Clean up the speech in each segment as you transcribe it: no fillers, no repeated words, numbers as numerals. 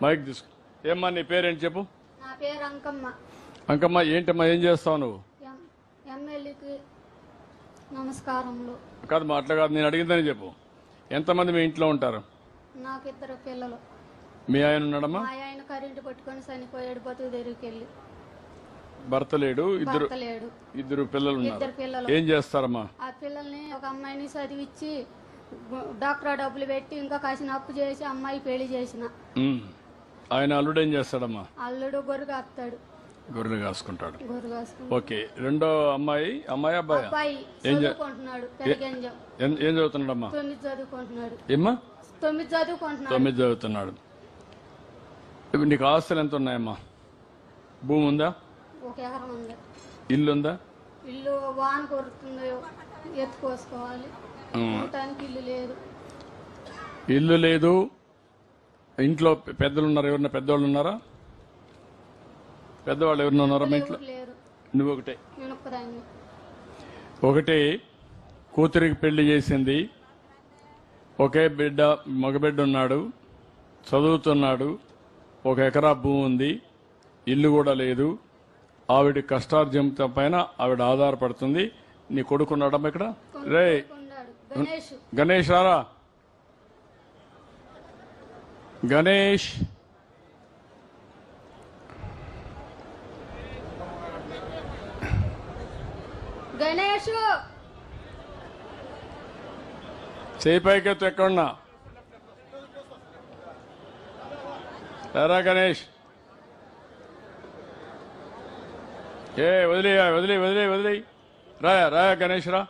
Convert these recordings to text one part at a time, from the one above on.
Mic తీసుకో. ఏమ్మా నీ పేరేంటి చెప్పు. నా పేరు అంకమ్మ. అంకమ్మ ఏంటమ్మా, ఏం చేస్తావు నువ్వు? ఎమ్మెల్యేకి నమస్కారములు. కాదు మా అట్లా కాదు, నేను అడిగిందని చెప్పు. ఎంతమంది మీ ఇంట్లో ఉంటారు? నాకు 2 పిల్లలు. మీ ఆయన ఉన్నాడమ్మా? మా ఆయన కరెంటు పట్టుకొని చనిపోయాడు, బతుకు దగ్గరికి వెళ్ళి. భర్త లేడు, లేడు. ఇద్దరు పిల్లలు ఉన్నారు. 2 పిల్లలు. ఏం చేస్తారమ్మా? ఆ పిల్లల్ని ఒక అమ్మాయిని చదివిచ్చి డాక్టర్ డబ్బులు పెట్టి ఇంకా కాసిన అప్పు చేసి అమ్మాయి పెళ్లి చేసిన. ఆయన అల్లుడు ఏం చేస్తాడమ్మా? అల్లుడు గొర్రె కాస్తాడు. గొర్రెలు కాసుకుంటాడు. గొర్రె కాసుకుంటాడు. ఓకే. రెండో అమ్మాయి అబ్బాయి చదువుకుంటున్నాడు. ఏం చదువుతున్నాడమ్మా? 9 చదువుకుంటున్నాడు. ఏమ్మా? 9 చదువుకుంటున్నాడు. 9 చదువుతున్నాడు. ఇప్పుడు నీకు ఆస్తులు ఎంత ఉన్నాయమ్మా? భూమి ఉందా? 1 ఎకరం ఉంది. ఇల్లు ఉందా? ఇల్లు వాన కొడుతుంది, ఎత్తుకోసుకోవాలి. ఉండటానికి ఇల్లు లేదు. ఇల్లు లేదు. ఇంట్లో పెద్దలు ఉన్నారు? ఎవరన్నా పెద్దవాళ్ళు ఉన్నారా? పెద్దవాళ్ళు ఎవరన్నా ఉన్నారా మీ ఇంట్లో? లేరు. నువ్వు ఒకటే? నేను ఒక్కదాన్ని. ఒకటే కూతురికి పెళ్లి చేసింది. ఒకే బిడ్డ, మగబిడ్డ ఉన్నాడు, చదువుతున్నాడు. 1 ఎకరా భూమి ఉంది, ఇల్లు కూడా లేదు. ఆవిడ కష్టార్జితం పైన ఆవిడ ఆధారపడుతుంది. నీ కొడుకున్నాడమ్మా ఇక్కడ? రే గణేష్ రారా. గణేష్ గణేష్ చేయి పైకెత్తు. ఎక్కడున్నా రారా గణేష్. వదిలే రా గణేష్ రా.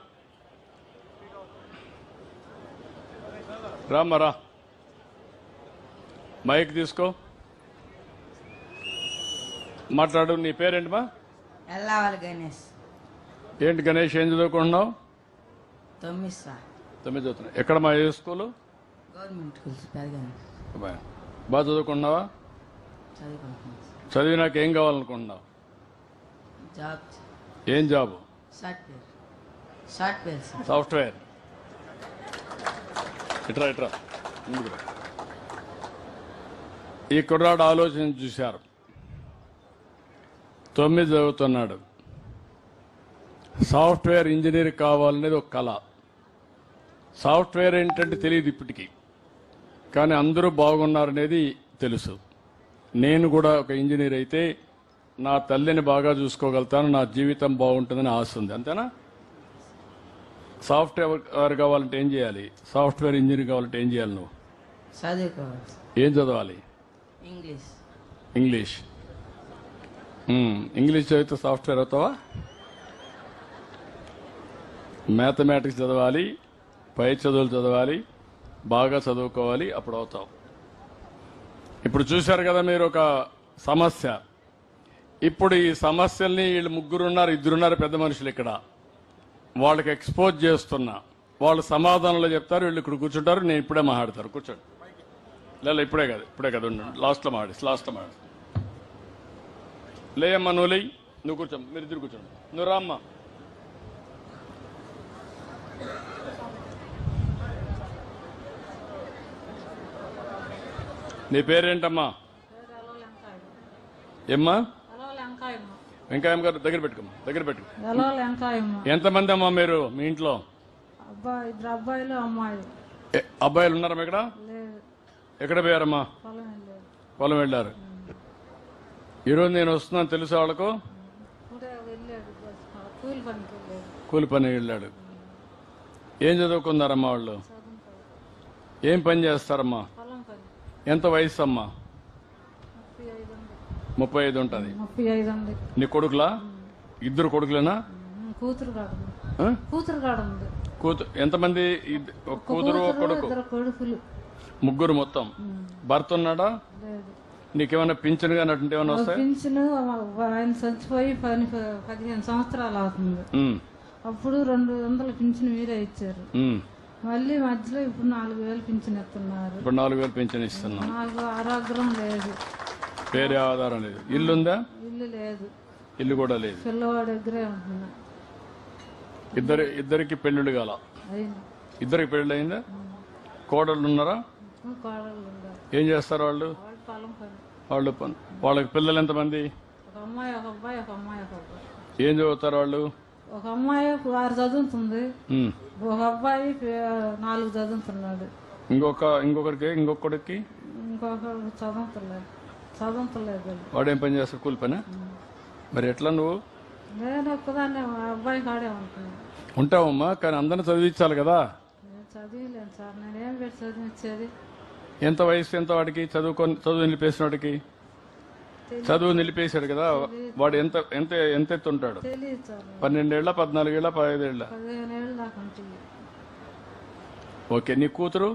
రామ్మా. మైక్ తీసుకో, మాట్లాడు. నీ పేరేంటమ్మా? ఎల్లావాలి గణేష్. ఏంటి గణేష్, ఏం చదువుకుంటున్నావు? 9 చదువుతున్నావు. ఎక్కడమ్మా? ఏ స్కూలు? Government schools. బాగా చదువుకుంటున్నావా? చదివినాక ఏం కావాలనుకుంటున్నావు? జాబ్. ఏం జాబు? సాఫ్ట్వేర్. సాఫ్ట్వేర్. ఇట్రా ముందుకు. ఈ కుర్రాడు ఆలోచన చూశారు. 9 చదువుతున్నాడు. సాఫ్ట్వేర్ ఇంజనీర్ కావాలనేది ఒక కళ. సాఫ్ట్వేర్ ఏంటంటే తెలియదు ఇప్పటికీ, కానీ అందరూ బాగున్నారనేది తెలుసు. నేను కూడా ఒక ఇంజనీర్ అయితే నా తల్లిని బాగా చూసుకోగలుగుతాను, నా జీవితం బాగుంటుందని ఆశ ఉంది. అంతేనా? సాఫ్ట్వేర్ కావాలంటే ఏం చేయాలి? సాఫ్ట్వేర్ ఇంజనీర్ కావాలంటే ఏం చేయాలి? నువ్వు చదువుకోవాలి. ఏం చదవాలి? ఇంగ్లీష్. ఇంగ్లీష్ చదివితే సాఫ్ట్వేర్ అవుతావా? మ్యాథమెటిక్స్ చదవాలి, పై చదువులు చదవాలి, బాగా చదువుకోవాలి, అప్పుడు అవుతావు. ఇప్పుడు చూశారు కదా మీరు ఒక సమస్య. ఇప్పుడు ఈ సమస్యల్ని వీళ్ళు 2 పెద్ద మనుషులు ఇక్కడ, వాళ్ళకి ఎక్స్పోజ్ చేస్తున్నా. వాళ్ళు సమాధానాలు చెప్తారు, వీళ్ళు ఇక్కడ కూర్చుంటారు, నేను ఇప్పుడే మాట్లాడతారు. కూర్చోండి. లేదా ఇప్పుడే కదా ఉండండి. లాస్ట్లో మాట్లాడు. లేయమ్మా, నువ్వు లేయి. నువ్వు కూర్చో, మీరు ఇద్దరు కూర్చోండి. నువ్వు రామ్మా. నీ పేరేంటమ్మా? ఏమ్మా? వెంకాయమ్మ గారు దగ్గర పెట్టుకో. ఎంతమంది అమ్మా మీరు మీ ఇంట్లో? 2 అబ్బాయిలు, అమ్మాయి. అబ్బాయిలు ఉన్నారమ్మా ఇక్కడ? ఎక్కడ పోయారమ్మా? పొలం వెళ్ళారు. ఈరోజు నేను వస్తున్నాను తెలుసా వాళ్ళకు? కూలి పని వెళ్ళాడు. ఏం చదువుకున్నారమ్మా వాళ్ళు? ఏం పని చేస్తారమ్మా? ఎంత వయసు అమ్మా? 35 ఉంటుంది. నీ కొడుకులా? 2 కొడుకులేనా? కూతురు. ఎంతమంది? కూతురు, కొడుకు. 3 మొత్తం. భర్త ఉన్నాడా? నీకేమైనా పింఛన్ కానీ అటువంటి ఏమైనా వస్తాయి? పింఛన్ ఆయన చచ్చిపోయి 15 సంవత్సరాలు అవుతుంది. అప్పుడు 200 పింఛన్ మీరే ఇచ్చారు. మళ్ళీ మధ్యలో ఇప్పుడు 4000 పింఛన్ ఇస్తున్నారు. ఇప్పుడు 4000 పింఛన్ ఇస్తున్నా. నాకు ఆరోగ్యం లేదు, వేరే ఆధారం లేదు. ఇల్లు ఉందా? ఇల్లు లేదు. ఇల్లు కూడా లేదు. పిల్లవాడి దగ్గరే ఉంటున్నా. ఇద్దరికి పెళ్లిళ్ళు కాల? ఇద్దరికి పెళ్లి అయిందా? కోడళ్ళు ఉన్నారా? కోడళ్ళు. ఏం చేస్తారు వాళ్ళు? పొలం పని. వాళ్ళకి పిల్లలు ఎంతమంది? ఒక అమ్మాయి ఒక అబ్బాయి, ఒక అమ్మాయి ఒక అబ్బాయి. ఏం చదువుతారు వాళ్ళు? ఒక అమ్మాయి 6 చదువుతుంది, ఉమ్. ఒక అబ్బాయి 4 చదువుతున్నాడు, ఇంకొకరికి ఇంకొకరు చదువుతలేదు. వాడు ఏం పని చేస్తాడు? కూలి పని. మరి ఎట్లా నువ్వు? నేను ఒక్కదాన్ని మా అబ్బాయి కాడే ఉంటున్నాను. ఉంటావమ్మా, కానీ అందరిని చదివించాలి కదా. నేను చదివలేను సార్, నేనేం పెట్టి చదివించేది? ఎంత వయసు ఎంత వాడికి? చదువు నిలిపేసిన వాడికి? చదువు నిలిపేశాడు కదా, వాడు ఎంత ఎంత ఎంత ఎత్తు ఉంటాడు? తెలియదు సార్. 12 ఏళ్ళ, 14 ఏళ్ళ, 15 ఏళ్ళ? 15 ఏళ్ళు దాకా ఉంటుంది. ఓకే, నీ కూతురు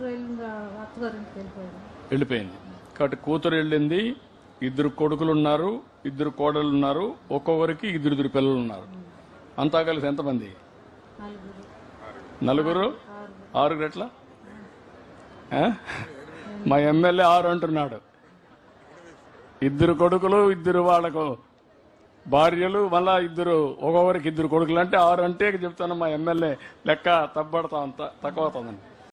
వెళ్ళింది, అత్తగారింటికి వెళ్ళిపోయింది. కాబట్టి కూతురు వెళ్ళింది, 2 కొడుకులు ఉన్నారు, 2 కోడలు ఉన్నారు, ఒక్కొక్కరికి 2 పిల్లలు ఉన్నారు. అంతా కలిసి ఎంతమంది? 4. 6 ఎట్లా? మా ఎమ్మెల్యే 6 అంటున్నాడు. 2 కొడుకులు, 2 వాళ్ళకు భార్యలు, మళ్ళా 2 ఒక్కొక్కరికి 2 కొడుకులు అంటే 6 అంటే చెప్తాను. మా ఎమ్మెల్యే లెక్క తప్పబడతా అంత తక్కువ అవుతుందండి.